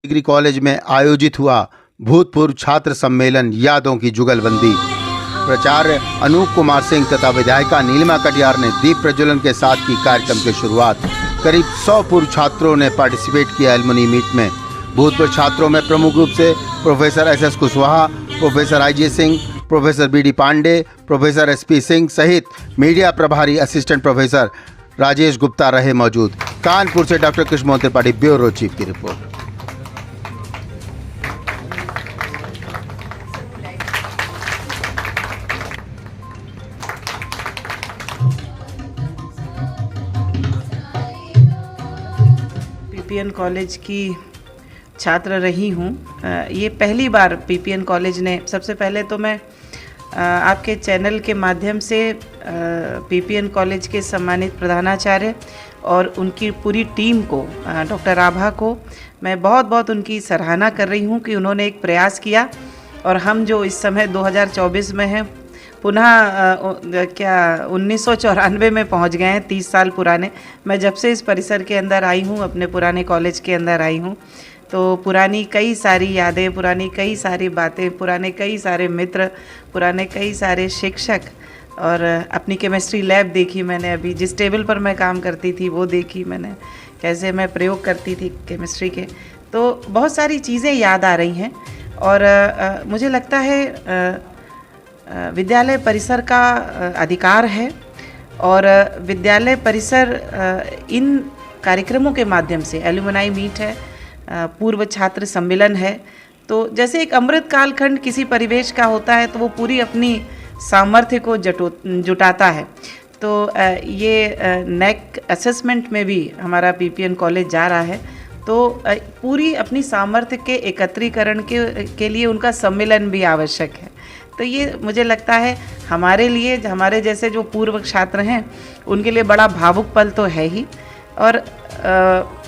Degree college में आयोजित हुआ भूतपूर्व छात्र सम्मेलन यादों की जुगलबंदी। प्राचार्य अनूप कुमार सिंह तथा विधायिका नीलिमा कटियार ने दीप प्रज्वलन के साथ की कार्यक्रम की शुरुआत। करीब 100 पूर्व छात्रों ने पार्टिसिपेट किया एलुमनी मीट में। भूतपूर्व छात्रों में प्रमुख रूप से professor SS Kushwaha, professor IJ Singh, professor BD Pandey, professor SP Singh सहित मीडिया प्रभारी असिस्टेंट प्रोफेसर राजेश गुप्ता रहे मौजूद। कानपुर से doctor Krishna Mohan Tripathi, bureau chief की रिपोर्ट। PPN कॉलेज की छात्र रही हूँ। ये पहली बार PPN कॉलेज ने, सबसे पहले तो मैं आपके चैनल के माध्यम से PPN कॉलेज के सम्मानित प्रधानाचार्य और उनकी पूरी टीम को, डॉक्टर आभा को मैं बहुत बहुत उनकी सराहना कर रही हूँ कि उन्होंने एक प्रयास किया और हम जो इस समय 2024 में हैं पुनः 1994 में पहुंच गए हैं, 30 साल पुराने। मैं जब से इस परिसर के अंदर आई हूं, अपने पुराने कॉलेज के अंदर आई हूं, तो पुरानी कई सारी यादें, पुरानी कई सारी बातें, पुराने कई सारे मित्र, पुराने कई सारे शिक्षक और अपनी केमिस्ट्री लैब देखी मैंने। अभी जिस टेबल पर मैं काम करती थी वो देखी मैंने, कैसे मैं प्रयोग करती थी केमिस्ट्री के। तो बहुत सारी चीज़ें याद आ रही हैं और मुझे लगता है विद्यालय परिसर का अधिकार है और विद्यालय परिसर इन कार्यक्रमों के माध्यम से, एलुमनाई मीट है, पूर्व छात्र सम्मेलन है, तो जैसे एक अमृत कालखंड किसी परिवेश का होता है तो वो पूरी अपनी सामर्थ्य को जुटाता है। तो ये नेक असेसमेंट में भी हमारा PPN कॉलेज जा रहा है, तो पूरी अपनी सामर्थ्य के एकत्रीकरण के लिए उनका सम्मेलन भी आवश्यक है। तो ये मुझे लगता है हमारे लिए, हमारे जैसे जो पूर्व छात्र हैं उनके लिए बड़ा भावुक पल तो है ही। और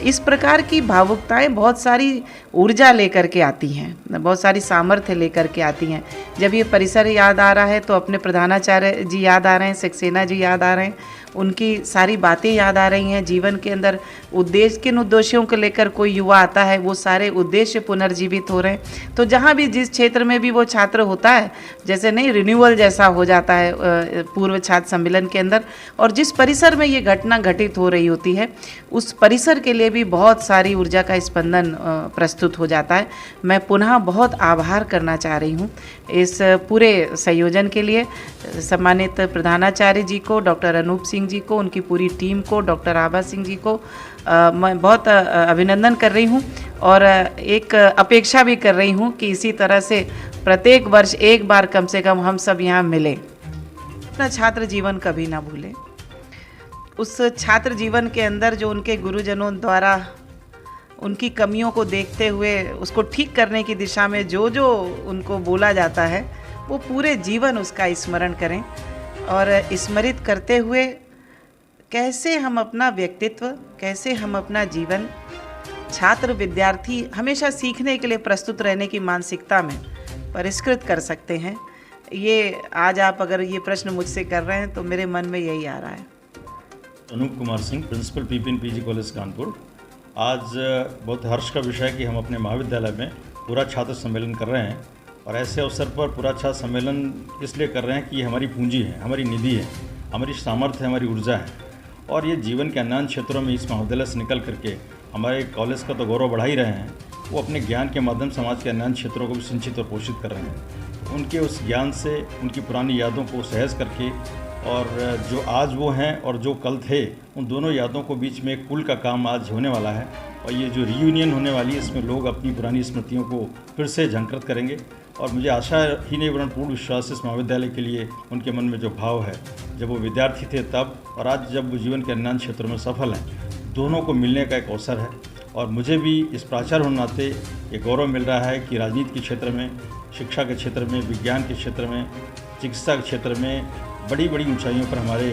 इस प्रकार की भावुकताएं बहुत सारी ऊर्जा लेकर के आती हैं, बहुत सारी सामर्थ्य लेकर के आती हैं। जब ये परिसर याद आ रहा है तो अपने प्रधानाचार्य जी याद आ रहे हैं, सक्सेना जी याद आ रहे हैं, उनकी सारी बातें याद आ रही हैं। जीवन के अंदर उद्देश्य, किन उद्देश्यों को लेकर कोई युवा आता है वो सारे उद्देश्य पुनर्जीवित हो रहे हैं। तो जहाँ भी, जिस क्षेत्र में भी वो छात्र होता है, जैसे नहीं रिन्यूअल जैसा हो जाता है पूर्व छात्र सम्मेलन के अंदर। और जिस परिसर में ये घटना घटित हो रही होती है उस परिसर के लिए भी बहुत सारी ऊर्जा का स्पंदन प्रस्तुत हो जाता है। मैं पुनः बहुत आभार करना चाह रही हूँ इस पूरे संयोजन के लिए, सम्मानित प्रधानाचार्य जी को, डॉक्टर अनूप सिंह जी को, उनकी पूरी टीम को, डॉक्टर आभा सिंह जी को मैं बहुत अभिनंदन कर रही हूँ और एक अपेक्षा भी कर रही हूँ कि इसी तरह से प्रत्येक वर्ष एक बार कम से कम हम सब यहाँ मिलें। अपना छात्र जीवन कभी ना भूलें। उस छात्र जीवन के अंदर जो उनके गुरुजनों द्वारा उनकी कमियों को देखते हुए उसको ठीक करने की दिशा में जो जो उनको बोला जाता है वो पूरे जीवन उसका स्मरण करें और स्मरित करते हुए कैसे हम अपना व्यक्तित्व, कैसे हम अपना जीवन, छात्र विद्यार्थी हमेशा सीखने के लिए प्रस्तुत रहने की मानसिकता में परिष्कृत कर सकते हैं। ये आज आप अगर ये प्रश्न मुझसे कर रहे हैं तो मेरे मन में यही आ रहा है। Anoop Kumar Singh, principal PPN PG college Kanpur. आज बहुत हर्ष का विषय है कि हम अपने महाविद्यालय में पूरा छात्र सम्मेलन कर रहे हैं और ऐसे अवसर पर पूरा छात्र सम्मेलन इसलिए कर रहे हैं कि ये हमारी पूंजी है, हमारी निधि है, हमारी सामर्थ्य है, हमारी ऊर्जा है और ये जीवन के अन्य क्षेत्रों में इस महाविद्यालय से निकल करके हमारे कॉलेज का तो गौरव बढ़ा ही रहे हैं, वो अपने ज्ञान के माध्यम समाज के अन्य क्षेत्रों को भी सिंचित और पोषित कर रहे हैं। उनके उस ज्ञान से, उनकी पुरानी यादों को सहेज करके और जो आज वो हैं और जो कल थे, उन दोनों यादों को बीच में एक पुल का काम आज होने वाला है और ये जो रीयूनियन होने वाली है इसमें लोग अपनी पुरानी स्मृतियों को फिर से झंकृत करेंगे और मुझे आशा ही नहीं वरन पूर्ण विश्वास इस महाविद्यालय के लिए उनके मन में जो भाव है, जब वो विद्यार्थी थे तब और आज जब वो जीवन के अन्य क्षेत्रों में सफल हैं, दोनों को मिलने का एक अवसर है। और मुझे भी इस प्राचार्य होने नाते ये गौरव मिल रहा है कि राजनीति के क्षेत्र में, शिक्षा के क्षेत्र में, विज्ञान के क्षेत्र में, चिकित्सा के क्षेत्र में बड़ी बड़ी ऊंचाइयों पर हमारे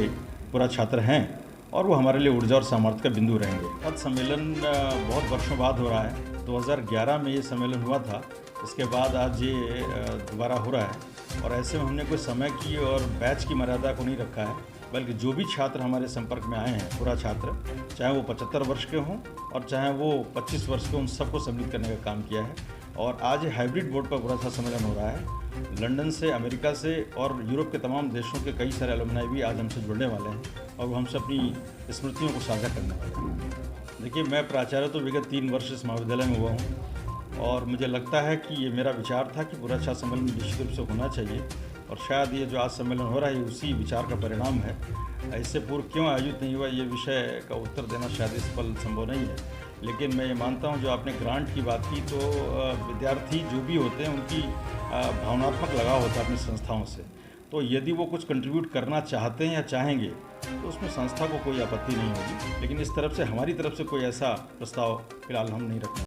पूरा छात्र हैं और वो हमारे लिए ऊर्जा और सामर्थ्य का बिंदु रहेंगे। छात्र सम्मेलन बहुत वर्षों बाद हो रहा है। 2011 में ये सम्मेलन हुआ था, इसके बाद आज ये दोबारा हो रहा है और ऐसे में हमने कोई समय की और बैच की मर्यादा को नहीं रखा है। बल्कि जो भी छात्र हमारे संपर्क में आए हैं, पूरा छात्र, चाहे वो 75 वर्ष के हों और चाहे वो 25 वर्ष के, उन सबको सम्मिलित करने का काम किया है। और आज हाइब्रिड बोर्ड पर पूरा छात्र सम्मेलन हो रहा है। लंदन से, अमेरिका से और यूरोप के तमाम देशों के कई सारे अलुमनाई भी आज हमसे जुड़ने वाले हैं और वो हमसे अपनी स्मृतियों को साझा करने वाले हैं। देखिए, मैं प्राचार्य तो विगत 3 वर्ष इस महाविद्यालय में हुआ हूँ और मुझे लगता है कि ये मेरा विचार था कि पूरा छात्र सम्मेलन निश्चित रूप से होना चाहिए और शायद ये जो आज सम्मेलन हो रहा है उसी विचार का परिणाम है। इससे पूर्व क्यों आयोजित नहीं हुआ, ये विषय का उत्तर देना शायद इस पल संभव नहीं है, लेकिन मैं ये मानता हूँ, जो आपने ग्रांट की बात की, तो विद्यार्थी जो भी होते हैं उनकी भावनात्मक लगाव होता है अपनी संस्थाओं से। तो यदि वो कुछ कंट्रीब्यूट करना चाहते हैं या चाहेंगे तो उसमें संस्था को कोई आपत्ति नहीं होगी, लेकिन इस तरफ से, हमारी तरफ से कोई ऐसा प्रस्ताव फिलहाल हम नहीं रखते।